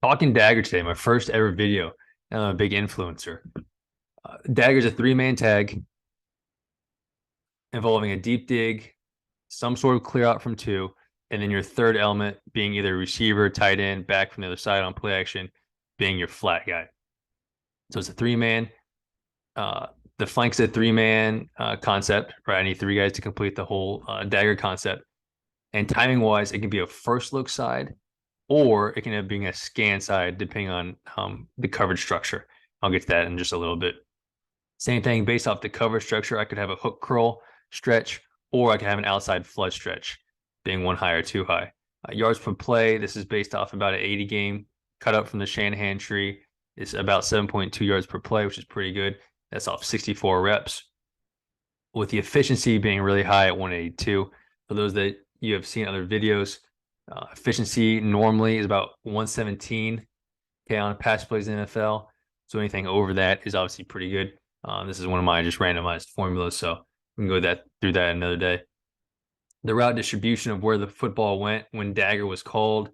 Talking Dagger today, my first ever video. And I'm a big influencer. Dagger's a three-man tag involving a deep dig, some sort of clear out from two, and then your third element being either receiver, tight end, back from the other side on play action, being your flat guy. So it's a three-man. Uh, the flank's a three-man concept, right? I need three guys to complete the whole Dagger concept. And timing-wise, it can be a first look side, or it can end up being a scan side, depending on the coverage structure. I'll get to that in just a little bit. Same thing based off the coverage structure. I could have a hook curl stretch, or I could have an outside flood stretch, being one high or two high. Yards per play. This is based off about an 80 game cut up from the Shanahan tree. It's about 7.2 yards per play, which is pretty good. That's off 64 reps. With the efficiency being really high at 182. For those that you have seen other videos, efficiency normally is about 117 on pass plays in the NFL. So anything over that is obviously pretty good. This is one of my just randomized formulas, so we can go through that another day. The route distribution of where the football went when Dagger was called,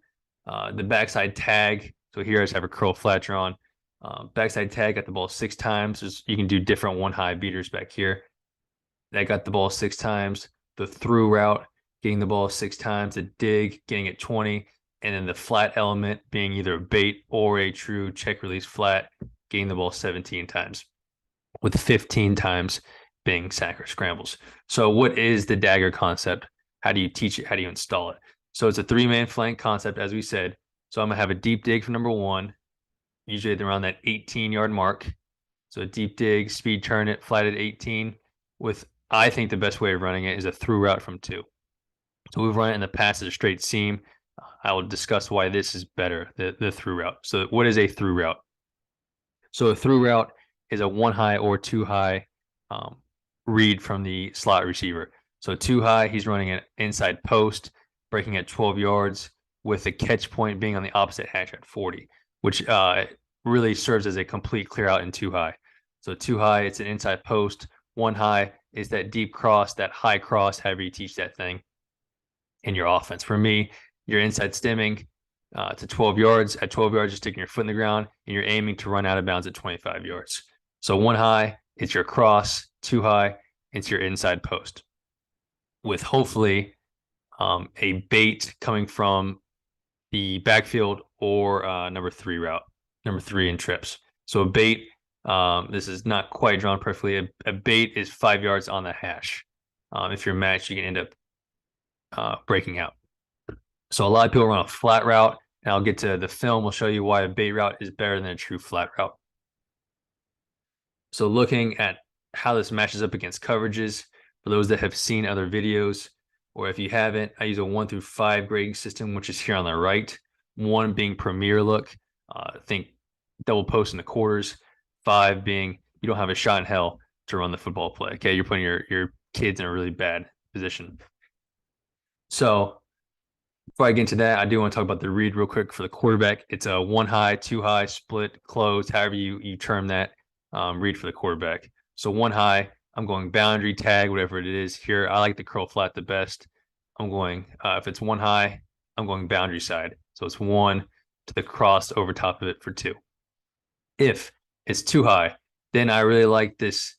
the backside tag. So here I just have a curl flat drawn. Backside tag got the ball 6 times. You can do different one high beaters back here. That got the ball 6 times. The through route, getting the ball 6 times. The dig, getting it 20. And then the flat element being either a bait or a true check release flat, getting the ball 17 times, with 15 times being sack or scrambles. So what is the Dagger concept? How do you teach it? How do you install it? So it's a 3-man flank concept, as we said. So I'm going to have a deep dig for number 1, usually around that 18-yard mark. So a deep dig, speed turn it, flat at 18, with, I think the best way of running it is a through route from 2. So we've run it in the past as a straight seam. I will discuss why this is better, the through route. So what is a through route? So a through route is a 1 high or 2 high read from the slot receiver. So 2 high, he's running an inside post, breaking at 12 yards, with the catch point being on the opposite hash at 40, which really serves as a complete clear out in 2 high. So 2 high, it's an inside post. 1 high is that deep cross, that high cross, however you teach that thing in your offense. For me, you're inside stemming to 12 yards. At 12 yards, you're sticking your foot in the ground, and you're aiming to run out of bounds at 25 yards. So 1 high, it's your cross. 2 high, it's your inside post, with hopefully a bait coming from the backfield or number 3 route, number 3 in trips. So a bait, this is not quite drawn perfectly. A bait is 5 yards on the hash. If you're matched, you can end up breaking out. So a lot of people run a flat route, and I'll get to the film. We'll show you why a bait route is better than a true flat route. So looking at how this matches up against coverages, for those that have seen other videos, or if you haven't, I use a 1 through 5 grading system, which is here on the right. 1 being premier look, think double post in the quarters. 5 being you don't have a shot in hell to run the football play. Okay, you're putting your kids in a really bad position. So before I get into that, I do want to talk about the read real quick for the quarterback. It's a 1 high, 2 high, split, close, however you term that, read for the quarterback. So 1 high, I'm going boundary, tag, whatever it is. Here, I like the curl flat the best. I'm going, if it's 1 high, I'm going boundary side. So it's 1 to the cross over top of it for 2. If it's 2 high, then I really like this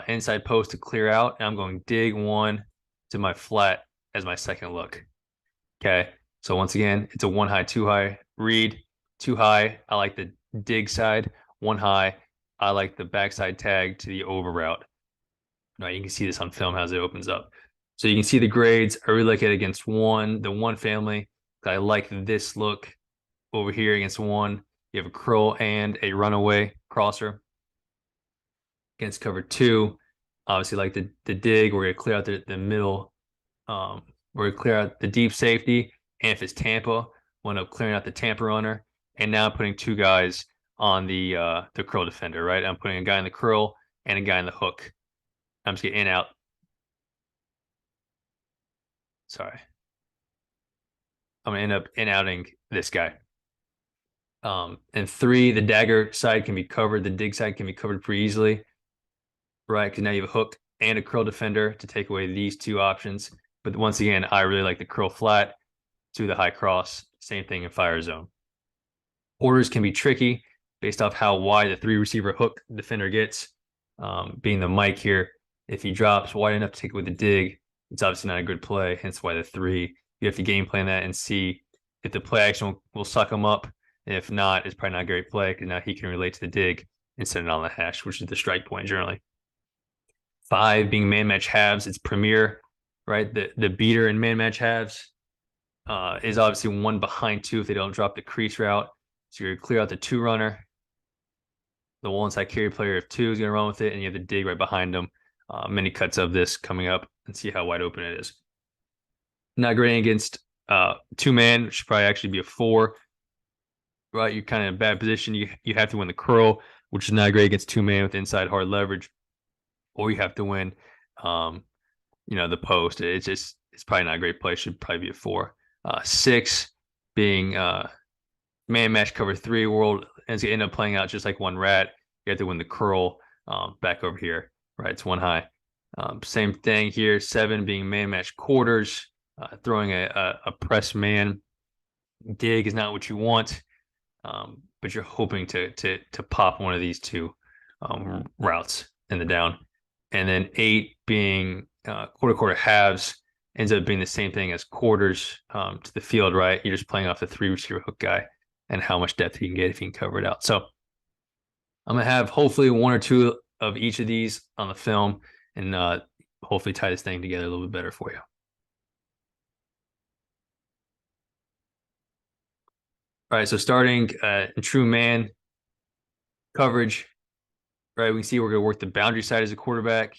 inside post to clear out, and I'm going dig 1 to my flat as my second look. Okay, so once again, it's a 1 high, 2 high read. 2 high, I like the dig side. 1 high, I like the backside tag to the over route. Now you can see this on film as it opens up. So you can see the grades. I really like it against the 1 family. I like this look over here against 1. You have a curl and a runaway crosser. Against cover 2, obviously like the dig, we're going to clear out the middle. We're going to clear out the deep safety. And if it's Tampa, we'll end up clearing out the Tampa runner. And now I'm putting 2 guys on the curl defender, right? I'm putting a guy in the curl and a guy in the hook. I'm just getting in out. Sorry. I'm going to end up in-outing this guy. And 3, the dagger side can be covered. The dig side can be covered pretty easily, right? Because now you have a hook and a curl defender to take away these 2 options. But once again, I really like the curl flat to the high cross. Same thing in fire zone. Orders can be tricky based off how wide the three receiver hook defender gets. Being the Mike here, if he drops wide enough to take it with the dig, it's obviously not a good play. Hence why the three. You have to game plan that and see if the play action will suck him up. And if not, it's probably not a great play because now he can relate to the dig and send it on the hash, which is the strike point generally. 5 being man match halves, it's premier, right? The beater in man match halves is obviously 1 behind 2 if they don't drop the crease route. So you're clear out the 2 runner. The one side carry player of 2 is going to run with it, and you have the dig right behind them. Many cuts of this coming up and see how wide open it is. Not great against 2-man, which should probably actually be a 4. Right, you're kind of in a bad position. You have to win the curl, which is not great against 2-man with inside hard leverage, or you have to win, the post. It's probably not a great play. It should probably be a 4. 6 being man match cover 3 world, and it's gonna end up playing out just like one rat. You have to win the curl back over here, right? It's 1 high. Same thing here. 7 being man match quarters, throwing a press man dig is not what you want, but you're hoping to pop one of these 2 routes in the down. And then 8 being quarter halves ends up being the same thing as quarters to the field, right? You're just playing off the 3 receiver hook guy and how much depth he can get if he can cover it out. So I'm going to have hopefully 1 or 2 of each of these on the film and hopefully tie this thing together a little bit better for you. All right, so starting in true man coverage, right? We can see we're going to work the boundary side as a quarterback.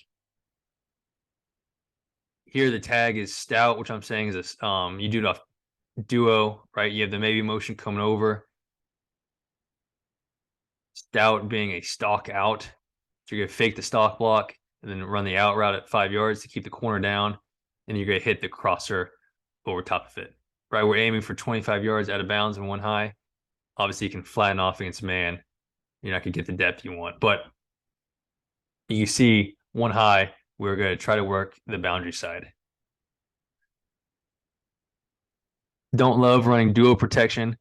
Here, the tag is stout, which I'm saying is you do it off duo, right? You have the maybe motion coming over. Stout being a stalk out. So you're going to fake the stalk block and then run the out route at 5 yards to keep the corner down. And you're going to hit the crosser over top of it, right? We're aiming for 25 yards out of bounds and 1 high. Obviously, you can flatten off against man. You're not going to get the depth you want. But you see 1 high, we're going to try to work the boundary side. Don't love running duo protection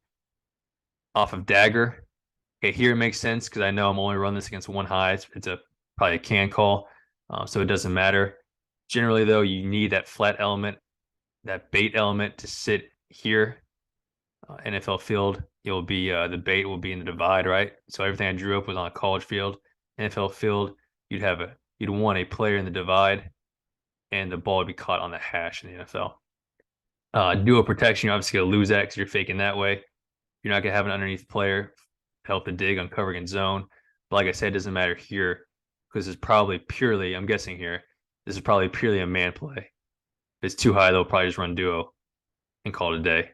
off of Dagger. Okay, here it makes sense because I know I'm only running this against 1 high. It's probably a can call, so it doesn't matter. Generally, though, you need that flat element, that bait element to sit here. NFL field, you'll be the bait will be in the divide, right? So everything I drew up was on a college field. NFL field, you'd want a player in the divide, and the ball would be caught on the hash in the NFL. Duo protection, you're obviously going to lose that because you're faking that way. You're not going to have an underneath player help the dig on covering in zone. But like I said, it doesn't matter here because it's probably purely, I'm guessing here, this is probably purely a man play. If it's too high, they'll probably just run duo and call it a day.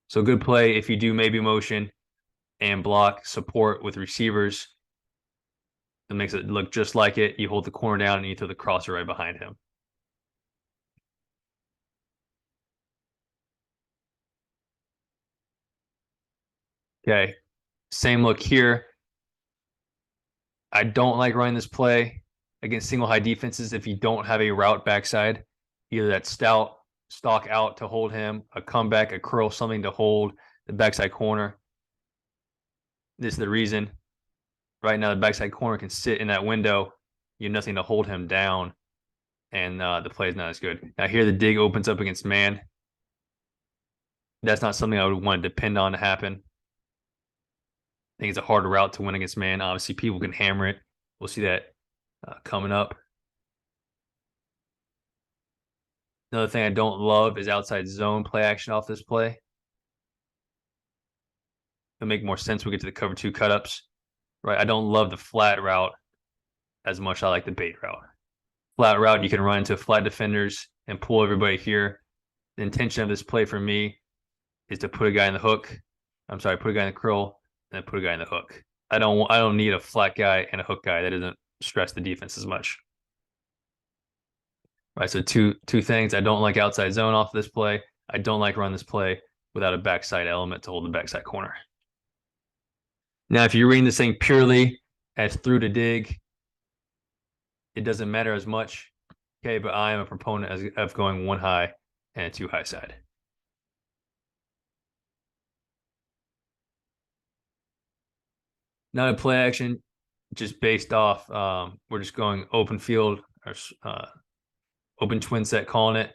So good play if you do maybe motion and block support with receivers. It makes it look just like it. You hold the corner down and you throw the crosser right behind him. Okay, same look here. I don't like running this play against single high defenses if you don't have a route backside, either that stout stalk out to hold him, a comeback, a curl, something to hold the backside corner. This is the reason. Right now, the backside corner can sit in that window. You have nothing to hold him down, and the play is not as good. Now here, the dig opens up against man. That's not something I would want to depend on to happen. I think it's a harder route to win against man. Obviously, people can hammer it. We'll see that coming up. Another thing I don't love is outside zone play action off this play. It'll make more sense when we get to the cover 2 cutups, right? I don't love the flat route as much as I like the bait route. Flat route, you can run into flat defenders and pull everybody here. The intention of this play for me is to put a guy in the hook. I'm sorry, put a guy in the curl and put a guy in the hook. I don't need a flat guy and a hook guy. That doesn't stress the defense as much. Right, so two things. I don't like outside zone off this play. I don't like run this play without a backside element to hold the backside corner. Now, if you're reading this thing purely as through to dig, it doesn't matter as much. Okay, but I am a proponent of going 1 high and a 2 high side. Not a play action, just based off. We're just going open field or open twin set, calling it.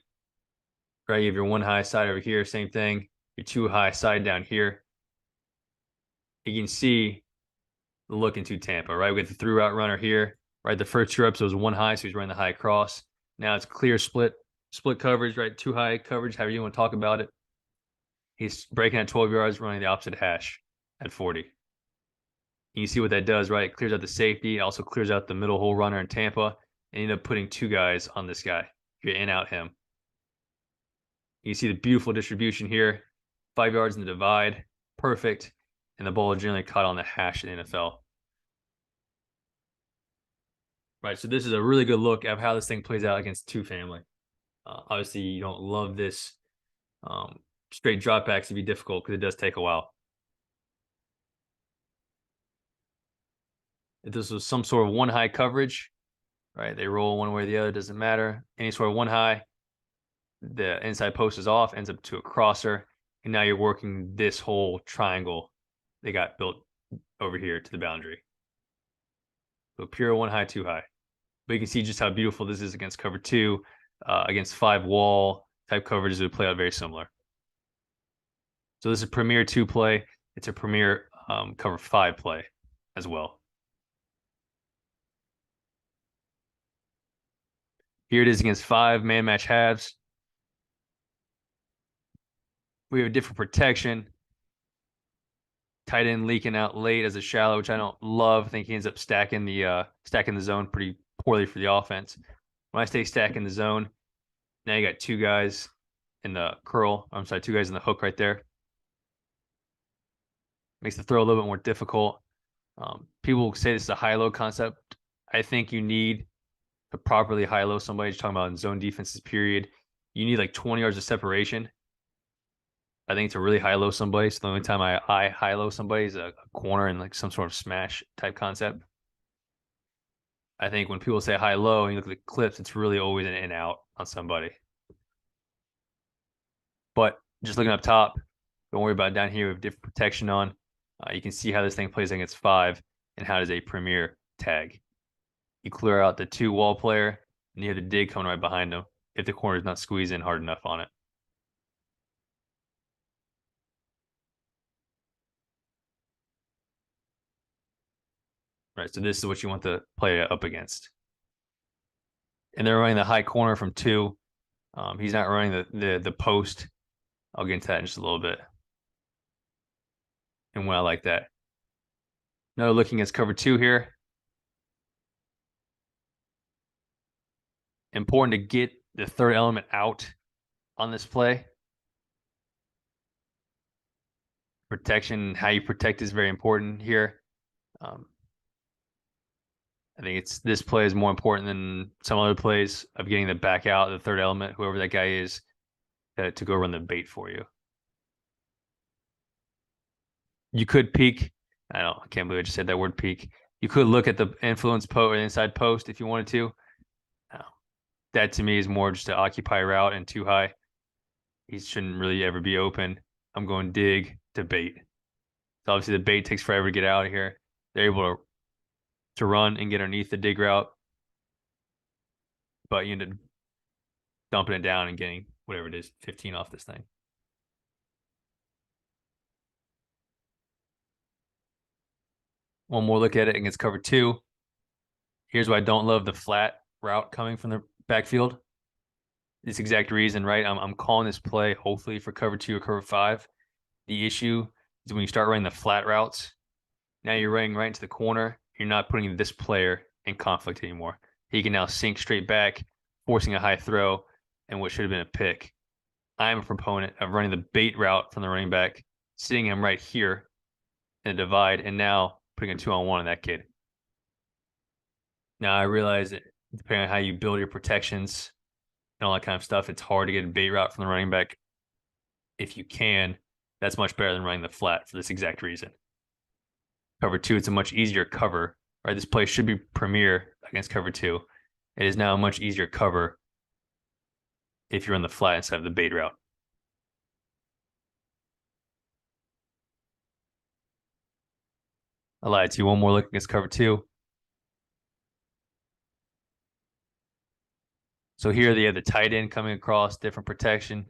Right, you have your one high side over here, same thing. Your two high side down here. You can see the look into Tampa, right? We got the through route runner here, right? The first two reps was one high, so he's running the high cross. Now it's clear split coverage, right? Two high coverage, however you want to talk about it. He's breaking at 12 yards, running the opposite hash at 40. You see what that does, right? It clears out the safety, also clears out the middle hole runner in Tampa, and you end up putting two guys on this guy. You're in out him. You see the beautiful distribution here, 5 yards in the divide, perfect, and the ball is generally caught on the hash in the NFL. Right, so this is a really good look at how this thing plays out against two family. Obviously, you don't love this. Straight dropbacks would be difficult because it does take a while. If this was some sort of one high coverage, right? They roll one way or the other, doesn't matter. Any sort of one high, the inside post is off, ends up to a crosser, and now you're working this whole triangle they got built over here to the boundary. So pure one high, two high. But you can see just how beautiful this is against cover two. Against five wall type coverages, it would play out very similar. So this is a premier two play. It's a premier cover five play as well. Here it is against five man match halves. We have a different protection. Tight end leaking out late as a shallow, which I don't love. I think he ends up stacking the zone pretty poorly for the offense. When I stay stacking the zone, now you got two guys in the curl. I'm sorry, two guys in the hook right there. Makes the throw a little bit more difficult. People say this is a high-low concept. I think you need to properly high-low somebody. Just talking about in zone defenses, period. You need like 20 yards of separation. I think to really high-low somebody. So the only time I high-low somebody is a corner and like some sort of smash type concept. I think when people say high-low and you look at the clips, it's really always an in-out on somebody. But just looking up top, don't worry about it down here. We have different protection on. You can see how this thing plays against five and how does a premier tag. You clear out the two wall player and you have the dig coming right behind him if the corner is not squeezing hard enough on it. Right, so this is what you want the player up against. And they're running the high corner from two. He's not running the post. I'll get into that in just a little bit. And when I like that. Another looking at cover two here. Important to get the third element out on this play. Protection, how you protect is very important here. I think this play is more important than some other plays of getting the back out, the third element, whoever that guy is, to go run the bait for you. You could peek. I can't believe I just said that word peek. You could look at the influence post or inside post if you wanted to. That to me is more just to occupy route and too high. He shouldn't really ever be open. I'm going dig to bait. So obviously the bait takes forever to get out of here. They're able to run and get underneath the dig route, but you end up dumping it down and getting whatever it is, 15 off this thing. One more look at it against cover two. Here's why I don't love the flat route coming from the backfield. This exact reason, right? I'm calling this play hopefully for cover two or cover five. The issue is when you start running the flat routes, now you're running right into the corner. You're not putting this player in conflict anymore. He can now sink straight back, forcing a high throw and what should have been a pick. I'm a proponent of running the bait route from the running back, sitting him right here in a divide, and now putting a 2-on-1 on that kid. Now I realize that depending on how you build your protections and all that kind of stuff, it's hard to get a bait route from the running back. If you can, that's much better than running the flat for this exact reason. Cover two, it's a much easier cover, right? This play should be premier against cover two. It is now a much easier cover if you're on the flat instead of the bait route. I lied to you. One more look against cover two. So here they have the tight end coming across, different protection.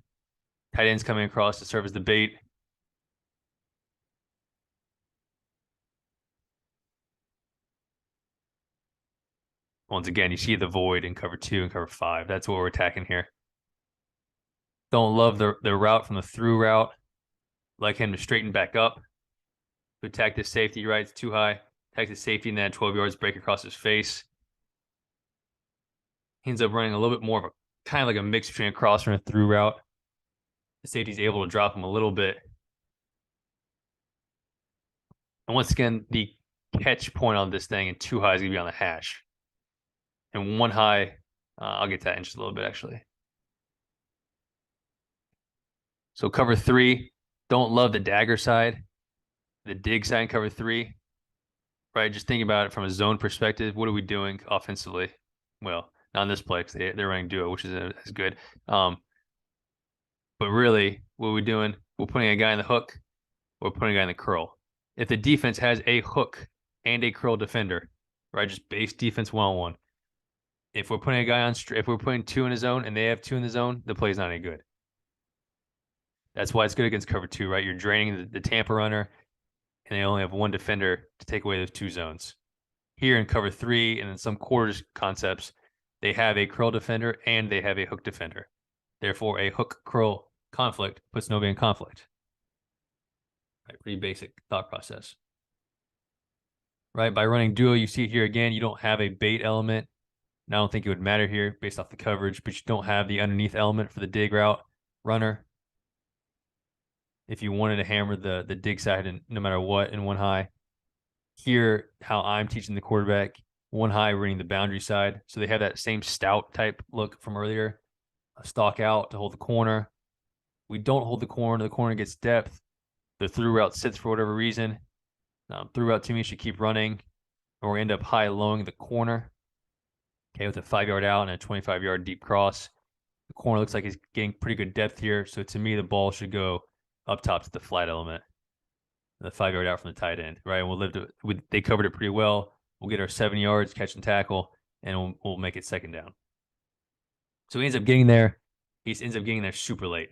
Tight ends coming across to serve as the bait. Once again, you see the void in cover two and cover five. That's what we're attacking here. Don't love the route from the through route. Like him to straighten back up. To attack the safety, right? It's too high. Attack the safety and then 12 yards break across his face. He ends up running a little bit more of a kind of like a mix between a cross and a through route. The safety's able to drop him a little bit. And once again, the catch point on this thing and too high is going to be on the hash. And one high, I'll get to that in just a little bit, actually. So cover three, don't love the dagger side. The dig side in cover three, right? Just think about it from a zone perspective. What are we doing offensively? Well, not in this play because they're running duo, which is good. But really, what are we doing? We're putting a guy in the hook. We're putting a guy in the curl. If the defense has a hook and a curl defender, right? Just base defense one-on-one. If we're putting a guy on, if we're putting two in the zone and they have two in the zone, the play's not any good. That's why it's good against cover two, right? You're draining the Tampa runner, and they only have one defender to take away those two zones. Here in cover three and in some quarters concepts, they have a curl defender and they have a hook defender. Therefore, a hook curl conflict puts nobody in conflict. Right, pretty basic thought process. Right, by running duo, you see here again, you don't have a bait element. And I don't think it would matter here based off the coverage, but you don't have the underneath element for the dig route runner. If you wanted to hammer the dig side and no matter what in one high. Here, how I'm teaching the quarterback, one high running the boundary side. So they have that same stout type look from earlier. A stalk out to hold the corner. We don't hold the corner gets depth. The through route sits for whatever reason. Through route to me should keep running, or we end up high lowing the corner. Okay, with a 5-yard out and a 25-yard deep cross. The corner looks like he's getting pretty good depth here. So to me, the ball should go up top to the flat element. The 5-yard out from the tight end, right? And we'll live to. They covered it pretty well. We'll get our 7 yards, catch and tackle, and we'll make it second down. So he ends up getting there. He ends up getting there super late.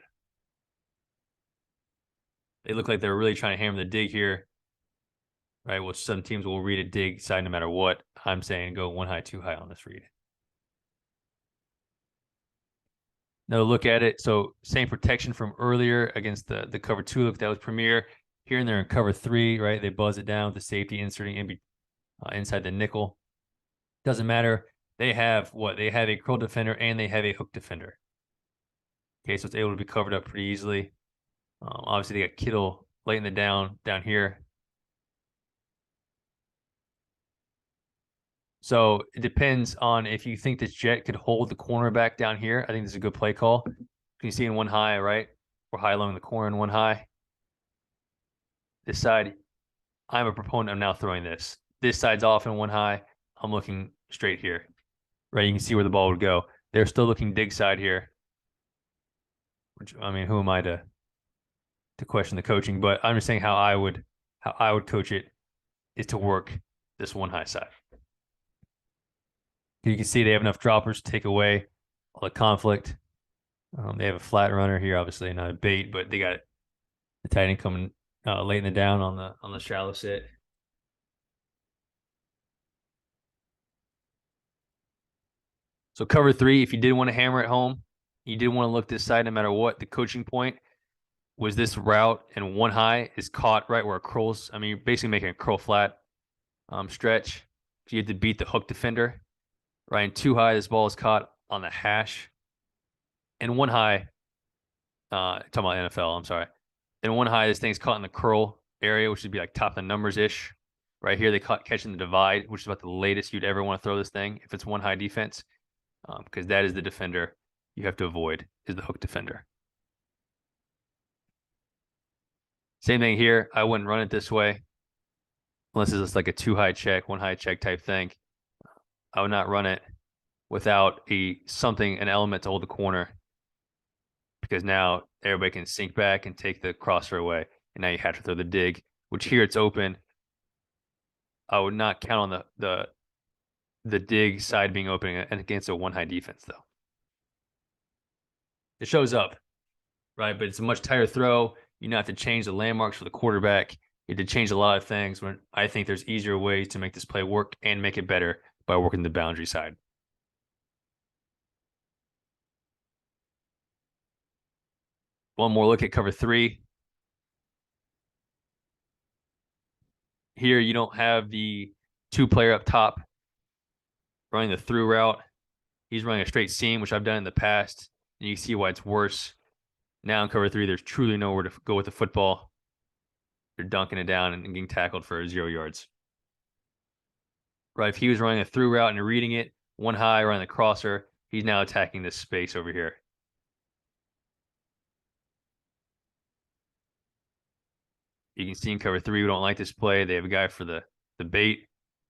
They look like they're really trying to hammer the dig here, right? Well, some teams will read a dig side no matter what. I'm saying go one high, two high on this read. Now look at it. So same protection from earlier against the cover two look that was Premier. Here and there in cover three, right? They buzz it down with the safety inserting inside the nickel. Doesn't matter. They have what? They have a curl defender and they have a hook defender. Okay, so it's able to be covered up pretty easily. Obviously, they got Kittle late in the down here. So it depends on if you think this jet could hold the cornerback down here. I think this is a good play call. Can you see in one high, right? We're high along the corner in one high. This side, I'm a proponent of now throwing this. This side's off in one high. I'm looking straight here. Right, you can see where the ball would go. They're still looking dig side here. Which, I mean, who am I to question the coaching? But I'm just saying how I would coach it is to work this one high side. You can see they have enough droppers to take away all the conflict. They have a flat runner here, obviously not a bait, but they got the tight end coming late in the down on the shallow sit. So cover three, if you did want to hammer it home, you did want to look this side no matter what. The coaching point was this route and one high is caught right where it curls. I mean, you're basically making a curl flat stretch. So you had to beat the hook defender. Right, and two high, this ball is caught on the hash. And one high, talking about NFL, I'm sorry. And one high, this thing's caught in the curl area, which would be like top of the numbers-ish. Right here, they caught catching the divide, which is about the latest you'd ever want to throw this thing if it's one high defense, because that is the defender you have to avoid, is the hook defender. Same thing here. I wouldn't run it this way unless it's like a two high check, one high check type thing. I would not run it without an element to hold the corner, because now everybody can sink back and take the crosser away. And now you have to throw the dig, which here it's open. I would not count on the dig side being open against a one high defense though. It shows up, right? But it's a much tighter throw. You now have to change the landmarks for the quarterback. You have to change a lot of things. When I think there's easier ways to make this play work and make it better by working the boundary side. One more look at cover 3. Here you don't have the 2-player up top running the through route. He's running a straight seam, which I've done in the past, and you can see why it's worse. Now in cover 3, there's truly nowhere to go with the football. You're dunking it down and getting tackled for 0 yards. Right, if he was running a through route and reading it, one high running the crosser, he's now attacking this space over here. You can see in cover 3, we don't like this play. They have a guy for the bait,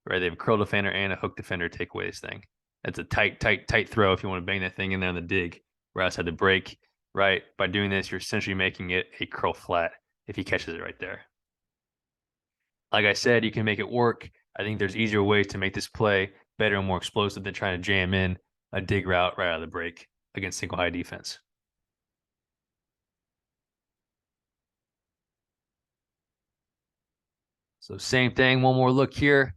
right? They have a curl defender and a hook defender to take away this thing. That's a tight throw if you want to bang that thing in there on the dig right outside the break, right? By doing this, you're essentially making it a curl flat if he catches it right there. Like I said, you can make it work. I think there's easier ways to make this play better and more explosive than trying to jam in a dig route right out of the break against single high defense. So same thing, one more look here.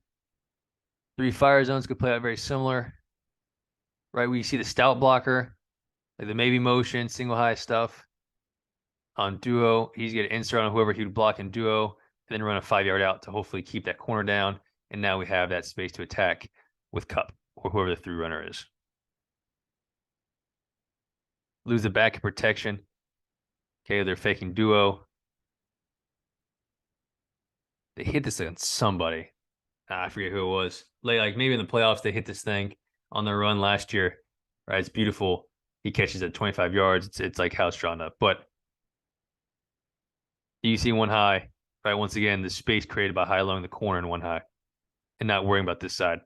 3 fire zones could play out very similar. Right, we see the stout blocker, like the maybe motion, single high stuff. On duo, he's going to insert on whoever he would block in duo, and then run a 5-yard out to hopefully keep that corner down. And now we have that space to attack with Cup or whoever the through runner is. Lose the back of protection. Okay, they're faking duo. They hit this against somebody. I forget who it was. Like maybe in the playoffs, they hit this thing on their run last year. Right, it's beautiful. He catches at 25 yards. It's like house drawn up. But you see one high, right? Once again, the space created by high low in the corner and one high, and not worrying about this side.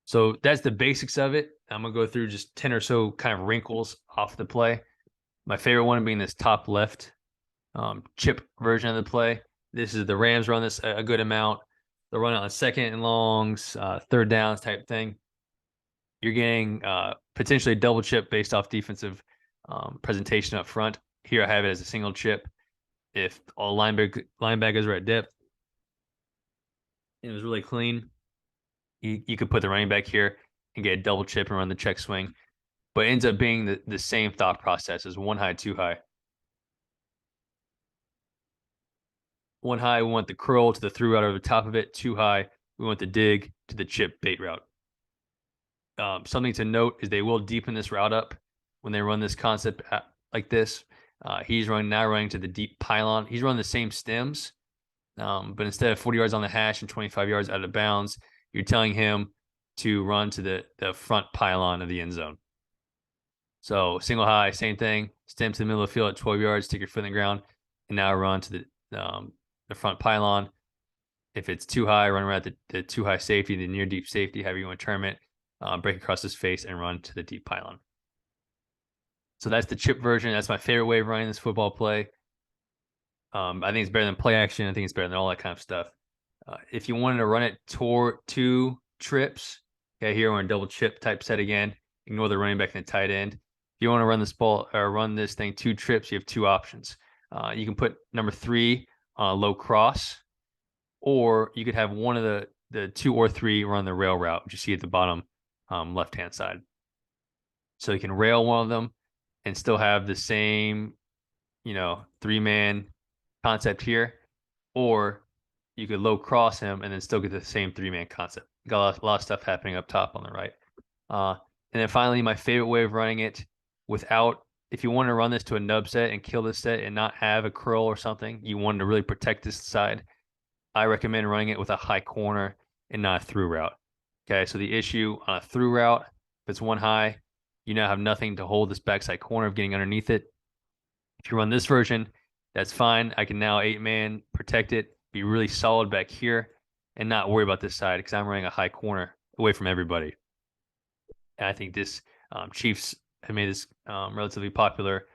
So that's the basics of it. I'm gonna go through just 10 or so kind of wrinkles off the play. My favorite one being this top left chip version of the play. This is the Rams run this a good amount. They'll run it on 2nd and longs, 3rd downs type thing. You're getting potentially a double chip based off defensive presentation up front. Here I have it as a single chip. If all linebackers are at depth, it was really clean. You could put the running back here and get a double chip and run the check swing, but it ends up being the same thought process as one high, two high. One high, we want the curl to the through route over the top of it. Two high, we want the dig to the chip bait route. Something to note is they will deepen this route up when they run this concept like this. He's now running to the deep pylon. He's running the same stems, but instead of 40 yards on the hash and 25 yards out of bounds, you're telling him to run to the front pylon of the end zone. So single high, same thing. Stem to the middle of the field at 12 yards, take your foot in the ground, and now run to the front pylon. If it's too high, run around the too high safety, the near deep safety, however you want to term it, break across his face and run to the deep pylon. So that's the chip version. That's my favorite way of running this football play. I think it's better than play action. I think it's better than all that kind of stuff. If you wanted to run it toward 2 trips, okay, here we're in double chip type set again. Ignore the running back and the tight end. If you want to run this ball or run this thing 2 trips, you have 2 options. You can put number 3 on a low cross, or you could have one of the 2 or 3 run the rail route, which you see at the bottom left-hand side. So you can rail one of them and still have the same, 3-man concept here, or you could low cross him and then still get the same 3-man concept. You got a lot of stuff happening up top on the right. And then finally, my favorite way of running it if you want to run this to a nub set and kill this set and not have a curl or something, you want to really protect this side, I recommend running it with a high corner and not a through route. Okay, so the issue on a through route, if it's one high, you now have nothing to hold this backside corner of getting underneath it. If you run this version, that's fine. I can now 8-man protect it, be really solid back here, and not worry about this side because I'm running a high corner away from everybody. And I think this Chiefs have made this relatively popular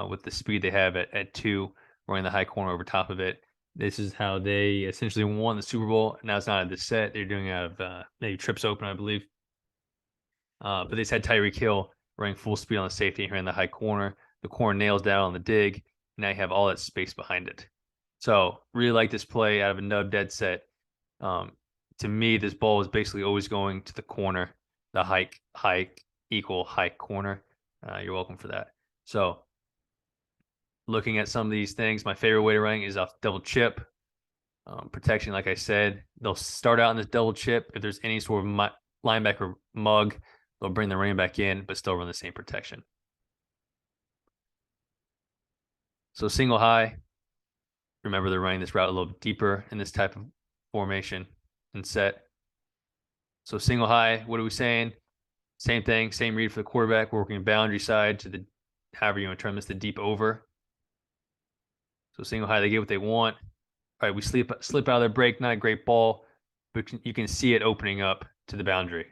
with the speed they have at 2, running the high corner over top of it. This is how they essentially won the Super Bowl. Now it's not at the set. They're doing it out of maybe trips open, I believe. But they just had Tyreek Hill running full speed on the safety here in the high corner. The corner nails down on the dig. Now you have all that space behind it. So really like this play out of a nub dead set. To me, this ball is basically always going to the corner, the hike equal hike corner. You're welcome for that. So looking at some of these things, my favorite way to run is off double chip. Protection, like I said, they'll start out in this double chip. If there's any sort of linebacker mug, they'll bring the running back in, but still run the same protection. So single high, remember they're running this route a little deeper in this type of formation and set. So single high, what are we saying? Same thing, same read for the quarterback. We're working boundary side to the, however you want to term this, the deep over. So single high, they get what they want. All right, we slip out of their break, not a great ball, but you can see it opening up to the boundary.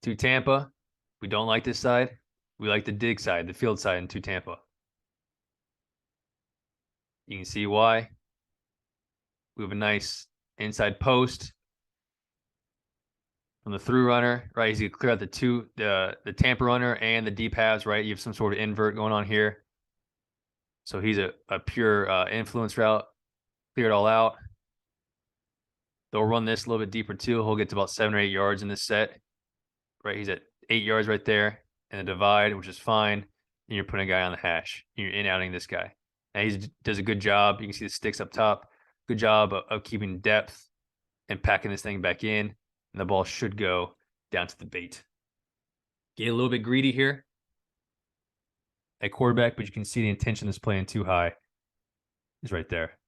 To Tampa, we don't like this side. We like the dig side, the field side into Tampa. You can see why. We have a nice inside post from the through runner, right? He's gonna clear out the Tampa runner and the deep halves, right? You have some sort of invert going on here. So he's a pure influence route, clear it all out. They'll run this a little bit deeper too. He'll get to about 7 or 8 yards in this set, right? He's at 8 yards right there in the divide, which is fine. And you're putting a guy on the hash. You're in-outing this guy. Now he does a good job. You can see the sticks up top. Good job of keeping depth and packing this thing back in. And the ball should go down to the bait. Get a little bit greedy here at quarterback, but you can see the intention of this playing too high is right there.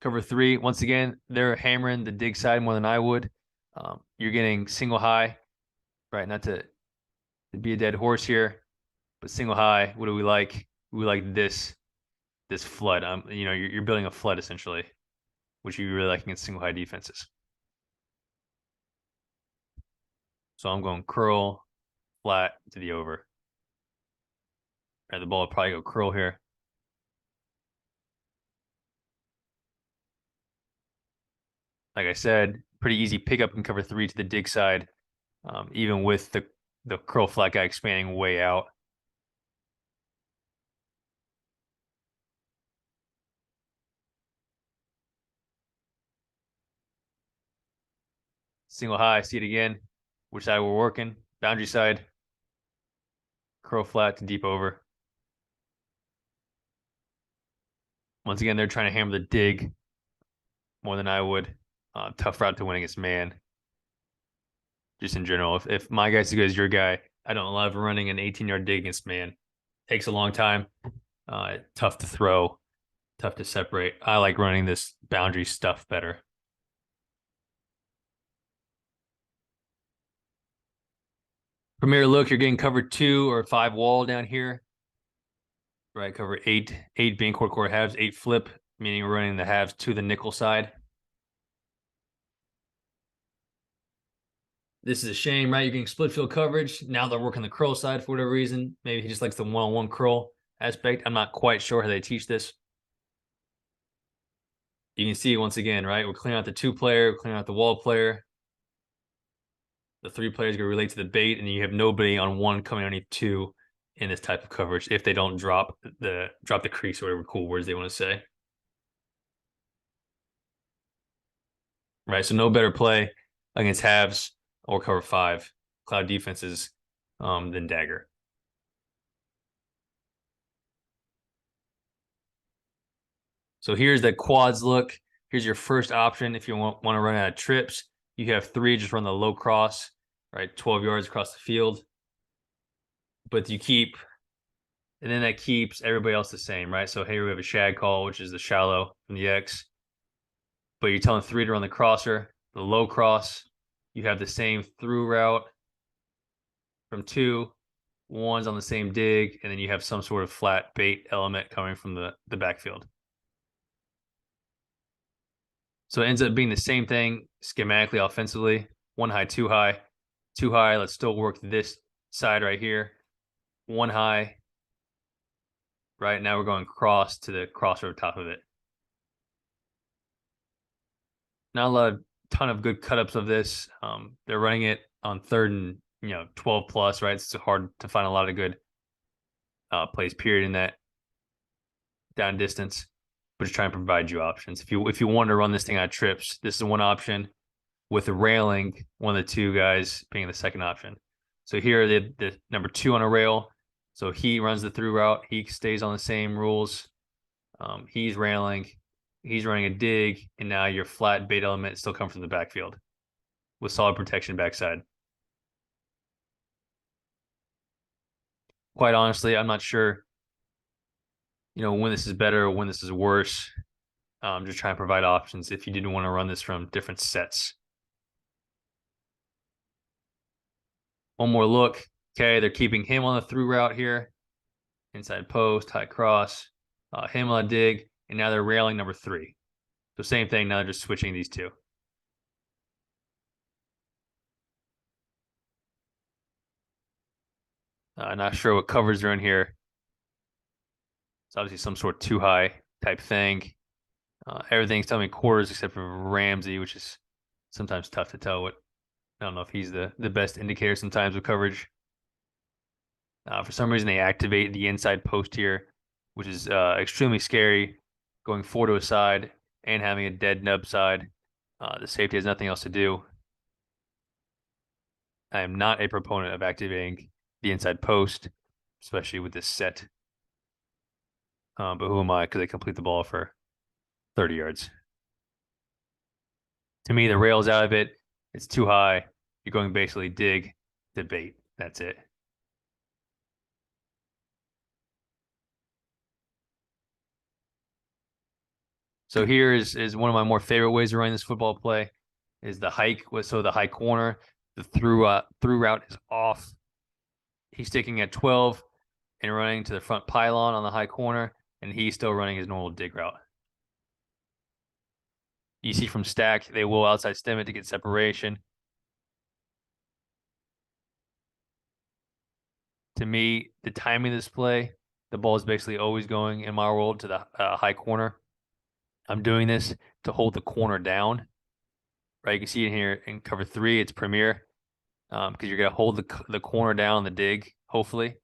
Cover 3, once again, they're hammering the dig side more than I would. You're getting single high, right? Not to be a dead horse here, but single high, what do we like? We like this flood. You're building a flood essentially, which you really like against single high defenses. So I'm going curl, flat to the over. Right, the ball will probably go curl here. Like I said, pretty easy pickup in cover 3 to the dig side, even with the curl flat guy expanding way out. Single high, see it again. Which side we're working? Boundary side. Curl flat to deep over. Once again, they're trying to hammer the dig more than I would. Tough route to win against man. Just in general, if my guy's as good as your guy, I don't love running an 18-yard dig against man. Takes a long time. Tough to throw. Tough to separate. I like running this boundary stuff better. Premier look, you're getting cover 2 or 5 wall down here. Right, cover 8 being quarter halves, 8 flip, meaning we're running the halves to the nickel side. This is a shame, right? You're getting split field coverage. Now they're working the curl side for whatever reason. Maybe he just likes the one-on-one curl aspect. I'm not quite sure how they teach this. You can see once again, right? We're clearing out the 2-player, we're clearing out the wall player. The 3 players going to relate to the bait, and you have nobody on 1 coming underneath 2 in this type of coverage if they don't drop the crease or whatever cool words they want to say. Right, so no better play against halves or cover 5 cloud defenses than Dagger. So here's the quads look. Here's your first option if you want to run out of trips. You have 3, just run the low cross, right? 12 yards across the field. But you keep, and then that keeps everybody else the same, right? So here we have a shag call, which is the shallow from the X. But you're telling 3 to run the crosser, the low cross. You have the same through route from 2, one's on the same dig, and then you have some sort of flat bait element coming from the backfield. So it ends up being the same thing schematically, offensively. One high, two high, two high. Let's still work this side right here. One high. Right now we're going cross to the cross over top of it. Not a ton of good cut-ups of this. They're running it on 3rd and 12 plus, right? It's hard to find a lot of good plays period in that down distance, but just trying to provide you options. If you want to run this thing on trips, this is one option. With the railing, one of the two guys being the second option. So here the number 2 on a rail. So he runs the through route. He stays on the same rules. He's railing. He's running a dig, and now your flat bait element still comes from the backfield with solid protection backside. Quite honestly, I'm not sure, when this is better or when this is worse. Just trying to provide options if you didn't want to run this from different sets. One more look. Okay, they're keeping him on the through route here. Inside post, high cross, him on a dig, and now they're railing number 3. So same thing, now they're just switching these two. Not sure what covers are in here. It's obviously some sort of too high type thing. Everything's telling me quarters except for Ramsey, which is sometimes tough to tell. I don't know if he's the best indicator sometimes with coverage. For some reason, they activate the inside post here, which is extremely scary, going 4 to a side and having a dead nub side. The safety has nothing else to do. I am not a proponent of activating the inside post, especially with this set. But who am I? Because I complete the ball for 30 yards. To me, the rail's out of it. It's too high. You're going basically dig to bait. That's it. So here is one of my more favorite ways of running this football play is the hike. So the high corner, the through route is off. He's sticking at 12 and running to the front pylon on the high corner, and he's still running his normal dig route. You see from stack, they will outside stem it to get separation. To me, the timing of this play, the ball is basically always going in my world to the high corner. I'm doing this to hold the corner down. Right, you can see it here in cover 3. It's premier because you're gonna hold the corner down the dig, hopefully,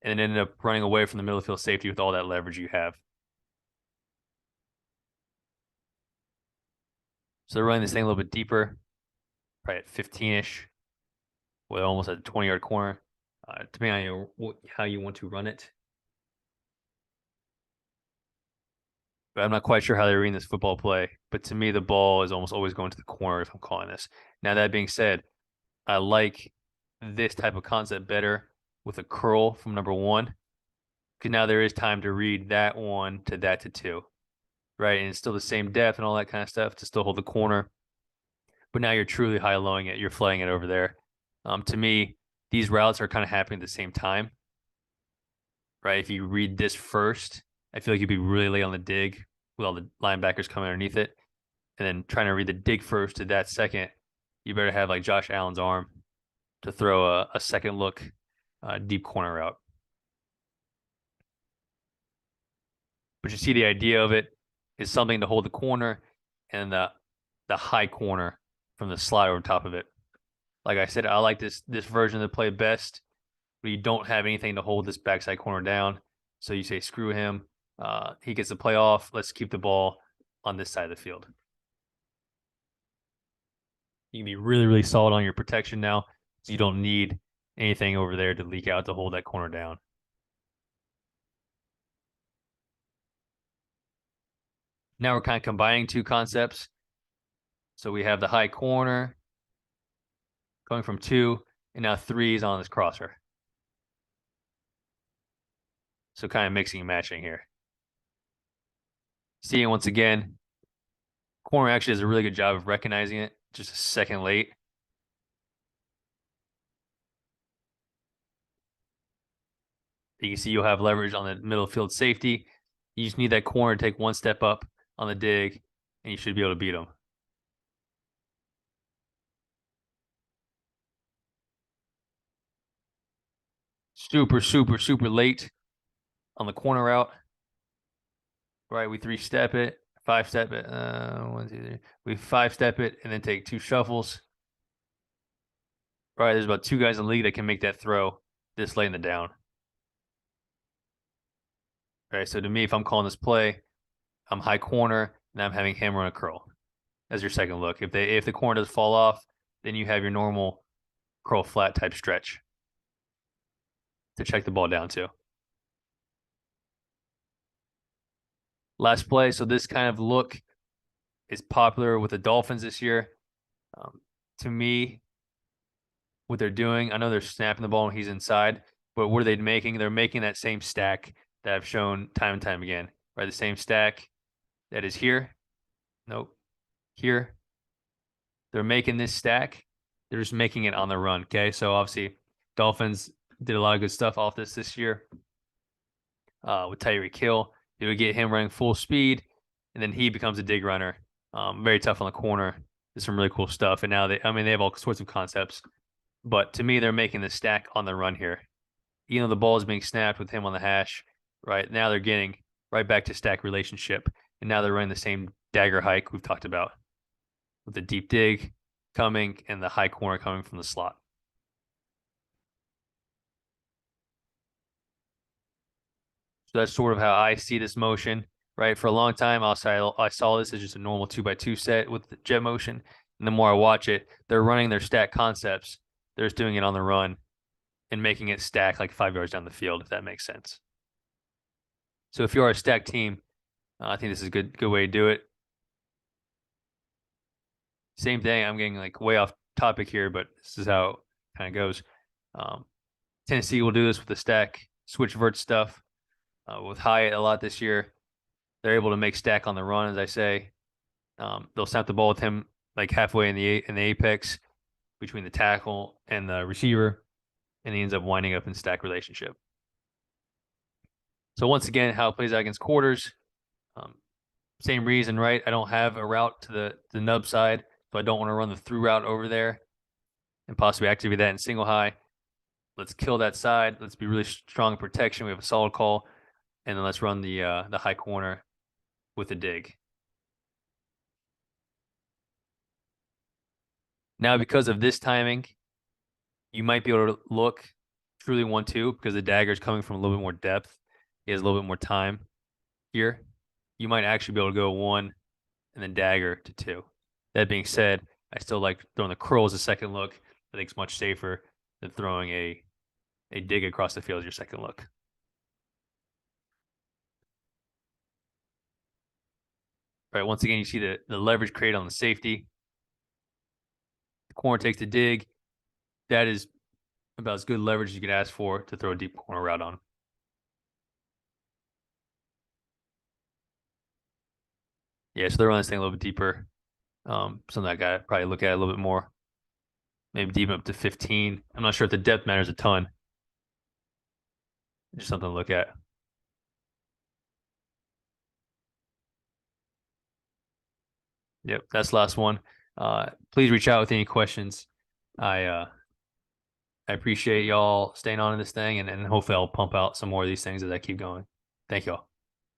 and then end up running away from the middle field safety with all that leverage you have. So they're running this thing a little bit deeper, probably at 15-ish, with almost a 20-yard corner, depending on how you want to run it. But I'm not quite sure how they're reading this football play. But to me, the ball is almost always going to the corner if I'm calling this. Now, that being said, I like this type of concept better with a curl from number 1. Because now there is time to read that 1 to that to 2. Right. And it's still the same depth and all that kind of stuff to still hold the corner. But now you're truly high-lowing it. You're flying it over there. To me, these routes are kind of happening at the same time. Right. If you read this first, I feel like you'd be really late on the dig with all the linebackers coming underneath it. And then trying to read the dig first to that second, you better have like Josh Allen's arm to throw a second look deep corner route. But you see the idea of it is something to hold the corner and the high corner from the slide over top of it. Like I said, I like this version of the play best, but you don't have anything to hold this backside corner down. So you say, screw him. He gets the play off. Let's keep the ball on this side of the field. You can be really, really solid on your protection now. So you don't need anything over there to leak out to hold that corner down. Now we're kind of combining two concepts. So we have the high corner going from 2, and now 3 is on this crosser. So kind of mixing and matching here. Seeing once again, corner actually does a really good job of recognizing it just a second late. You can see you'll have leverage on the middle field safety. You just need that corner to take one step up on the dig, and you should be able to beat them. Super, super, super late on the corner route. Right, we 3-step it, 5-step it. 1, 2, 3. We 5-step it and then take 2 shuffles. Right, there's about 2 guys in the league that can make that throw this late in the down. Right, so to me, if I'm calling this play, I'm high corner and I'm having him run a curl as your second look. If the corner does fall off, then you have your normal curl flat type stretch to check the ball down to. Last play. So this kind of look is popular with the Dolphins this year. To me, what they're doing, I know they're snapping the ball when he's inside, but what are they making? They're making that same stack that I've shown time and time again, right? The same stack that is here. Nope. Here. They're making this stack. They're just making it on the run. Okay. So obviously, Dolphins did a lot of good stuff off this year with Tyreek Hill. They would get him running full speed, and then he becomes a dig runner. Very tough on the corner. There's some really cool stuff. And now they have all sorts of concepts. But to me, they're making the stack on the run here. You know, the ball is being snapped with him on the hash. Right now, they're getting right back to stack relationship, and now they're running the same dagger hike we've talked about, with the deep dig coming and the high corner coming from the slot. So that's sort of how I see this motion, right? For a long time, I saw this as just a normal 2x2 set with the jet motion. And the more I watch it, they're running their stack concepts. They're just doing it on the run and making it stack like 5 yards down the field, if that makes sense. So if you are a stack team, I think this is a good way to do it. Same thing. I'm getting like way off topic here, but this is how it kind of goes. Tennessee will do this with the stack switch vert stuff. With Hyatt a lot this year, they're able to make stack on the run, as I say. They'll snap the ball with him like halfway in the apex between the tackle and the receiver, and he ends up winding up in stack relationship. So once again, how it plays out against quarters. Same reason, right? I don't have a route to the nub side, so I don't want to run the through route over there and possibly activate that in single high. Let's kill that side. Let's be really strong in protection. We have a solid call, and then let's run the high corner with a dig. Now, because of this timing, you might be able to look truly 1-2 because the dagger is coming from a little bit more depth. He has a little bit more time here. You might actually be able to go 1 and then dagger to 2. That being said, I still like throwing the curl as a second look. I think it's much safer than throwing a dig across the field as your second look. Right, once again, you see the leverage created on the safety. The corner takes the dig. That is about as good leverage as you could ask for to throw a deep corner route on. Yeah, so they're running this thing a little bit deeper. Something I got to probably look at a little bit more. Maybe deep up to 15. I'm not sure if the depth matters a ton. Just something to look at. Yep, that's the last one. Please reach out with any questions. I appreciate y'all staying on in this thing, and hopefully I'll pump out some more of these things as I keep going. Thank y'all.